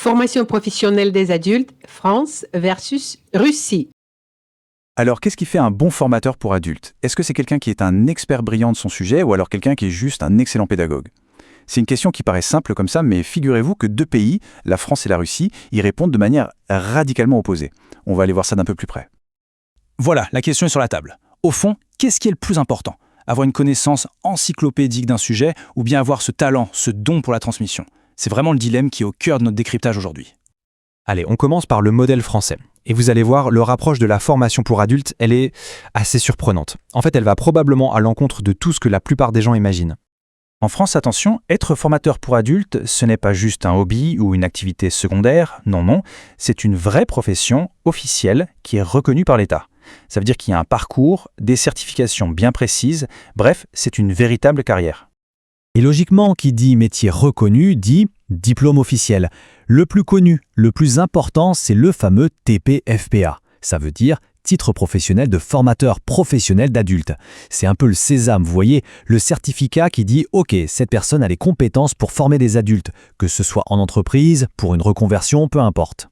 Formation professionnelle des adultes, France versus Russie. Alors, qu'est-ce qui fait un bon formateur pour adultes? Est-ce que c'est quelqu'un qui est un expert brillant de son sujet ou alors quelqu'un qui est juste un excellent pédagogue? C'est une question qui paraît simple comme ça, mais figurez-vous que deux pays, la France et la Russie, y répondent de manière radicalement opposée. On va aller voir ça d'un peu plus près. Voilà, la question est sur la table. Au fond, qu'est-ce qui est le plus important? Avoir une connaissance encyclopédique d'un sujet ou bien avoir ce talent, ce don pour la transmission? C'est vraiment le dilemme qui est au cœur de notre décryptage aujourd'hui. Allez, on commence par le modèle français. Et vous allez voir, leur approche de la formation pour adultes, elle est assez surprenante. En fait, elle va probablement à l'encontre de tout ce que la plupart des gens imaginent. En France, attention, être formateur pour adultes, ce n'est pas juste un hobby ou une activité secondaire, non, c'est une vraie profession officielle qui est reconnue par l'État. Ça veut dire qu'il y a un parcours, des certifications bien précises, bref, c'est une véritable carrière. Et logiquement, qui dit métier reconnu, dit diplôme officiel. Le plus connu, le plus important, c'est le fameux TP-FPA. Ça veut dire titre professionnel de formateur professionnel d'adultes. C'est un peu le sésame, vous voyez, le certificat qui dit « Ok, cette personne a les compétences pour former des adultes, que ce soit en entreprise, pour une reconversion, peu importe. »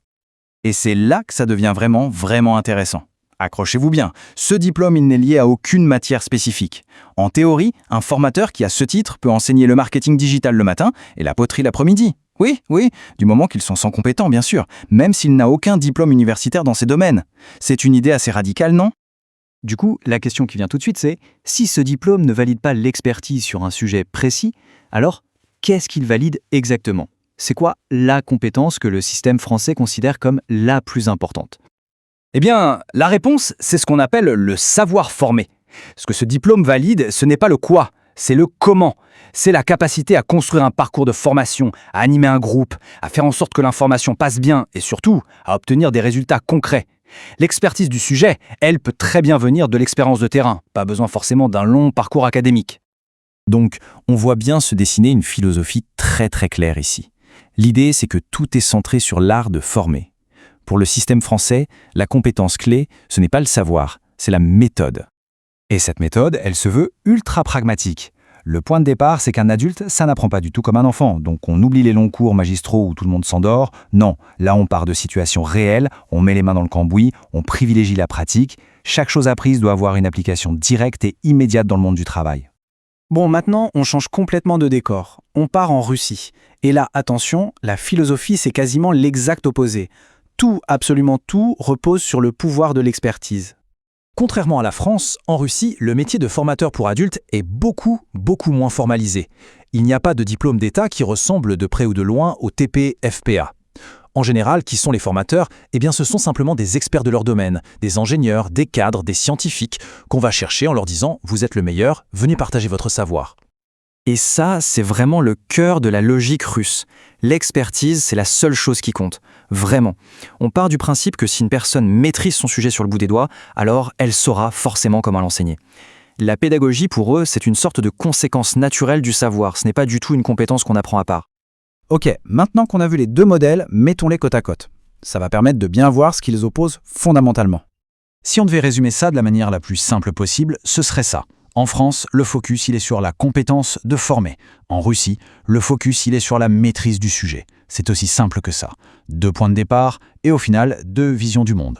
Et c'est là que ça devient vraiment intéressant. Accrochez-vous bien, ce diplôme, il n'est lié à aucune matière spécifique. En théorie, un formateur qui a ce titre peut enseigner le marketing digital le matin et la poterie l'après-midi. Oui, du moment qu'ils sont sans compétents, bien sûr, même s'il n'a aucun diplôme universitaire dans ces domaines. C'est une idée assez radicale, non? Du coup, la question qui vient tout de suite, c'est si ce diplôme ne valide pas l'expertise sur un sujet précis, alors qu'est-ce qu'il valide exactement? C'est quoi la compétence que le système français considère comme la plus importante? Eh bien, la réponse, c'est ce qu'on appelle le savoir formé. Ce que ce diplôme valide, ce n'est pas le quoi, c'est le comment. C'est la capacité à construire un parcours de formation, à animer un groupe, à faire en sorte que l'information passe bien et surtout, à obtenir des résultats concrets. L'expertise du sujet, elle peut très bien venir de l'expérience de terrain, pas besoin forcément d'un long parcours académique. Donc, on voit bien se dessiner une philosophie très claire ici. L'idée, c'est que tout est centré sur l'art de former. Pour le système français, la compétence clé, ce n'est pas le savoir, c'est la méthode. Et cette méthode, elle se veut ultra pragmatique. Le point de départ, c'est qu'un adulte, ça n'apprend pas du tout comme un enfant. Donc on oublie les longs cours magistraux où tout le monde s'endort. Non, là on part de situations réelles, on met les mains dans le cambouis, on privilégie la pratique. Chaque chose apprise doit avoir une application directe et immédiate dans le monde du travail. Bon, maintenant, on change complètement de décor. On part en Russie. Et là, attention, la philosophie, c'est quasiment l'exact opposé. Tout, absolument tout, repose sur le pouvoir de l'expertise. Contrairement à la France, en Russie, le métier de formateur pour adultes est beaucoup moins formalisé. Il n'y a pas de diplôme d'État qui ressemble de près ou de loin au TP-FPA. En général, qui sont les formateurs? Eh bien, ce sont simplement des experts de leur domaine, des ingénieurs, des cadres, des scientifiques, qu'on va chercher en leur disant « Vous êtes le meilleur, venez partager votre savoir ». Et ça, c'est vraiment le cœur de la logique russe. L'expertise, c'est la seule chose qui compte. Vraiment. On part du principe que si une personne maîtrise son sujet sur le bout des doigts, alors elle saura forcément comment l'enseigner. La pédagogie, pour eux, c'est une sorte de conséquence naturelle du savoir. Ce n'est pas du tout une compétence qu'on apprend à part. Ok, maintenant qu'on a vu les deux modèles, mettons-les côte à côte. Ça va permettre de bien voir ce qui les oppose fondamentalement. Si on devait résumer ça de la manière la plus simple possible, ce serait ça. En France, le focus, il est sur la compétence de former. En Russie, le focus, il est sur la maîtrise du sujet. C'est aussi simple que ça. 2 points de départ et au final, 2 visions du monde.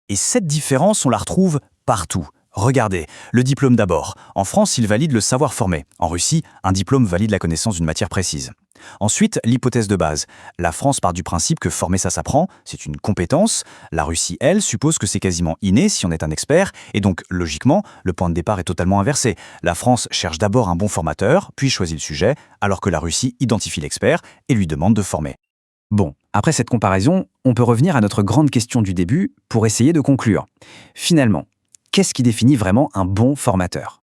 Et cette différence, on la retrouve partout. Regardez, le diplôme d'abord. En France, il valide le savoir formé. En Russie, un diplôme valide la connaissance d'une matière précise. Ensuite, l'hypothèse de base. La France part du principe que former ça s'apprend, c'est une compétence. La Russie, elle, suppose que c'est quasiment inné si on est un expert. Et donc, logiquement, le point de départ est totalement inversé. La France cherche d'abord un bon formateur, puis choisit le sujet, alors que la Russie identifie l'expert et lui demande de former. Bon, après cette comparaison, on peut revenir à notre grande question du début pour essayer de conclure. Finalement, qu'est-ce qui définit vraiment un bon formateur?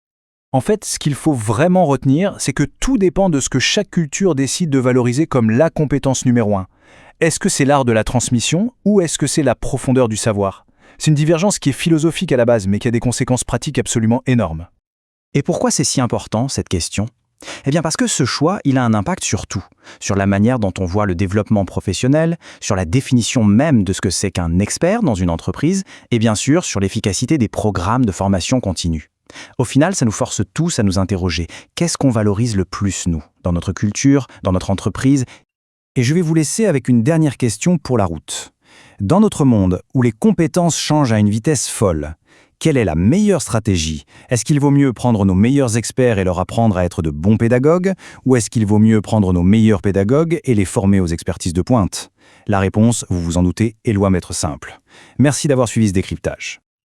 En fait, ce qu'il faut vraiment retenir, c'est que tout dépend de ce que chaque culture décide de valoriser comme la compétence numéro 1. Est-ce que c'est l'art de la transmission ou est-ce que c'est la profondeur du savoir? C'est une divergence qui est philosophique à la base, mais qui a des conséquences pratiques absolument énormes. Et pourquoi c'est si important, cette question? Eh bien parce que ce choix, il a un impact sur tout. Sur la manière dont on voit le développement professionnel, sur la définition même de ce que c'est qu'un expert dans une entreprise, et bien sûr sur l'efficacité des programmes de formation continue. Au final, ça nous force tous à nous interroger. Qu'est-ce qu'on valorise le plus, nous, dans notre culture, dans notre entreprise Et je vais vous laisser avec une dernière question pour la route. Dans notre monde où les compétences changent à une vitesse folle, quelle est la meilleure stratégie? Est-ce qu'il vaut mieux prendre nos meilleurs experts et leur apprendre à être de bons pédagogues? Ou est-ce qu'il vaut mieux prendre nos meilleurs pédagogues et les former aux expertises de pointe? La réponse, vous vous en doutez, est loin d'être simple. Merci d'avoir suivi ce décryptage.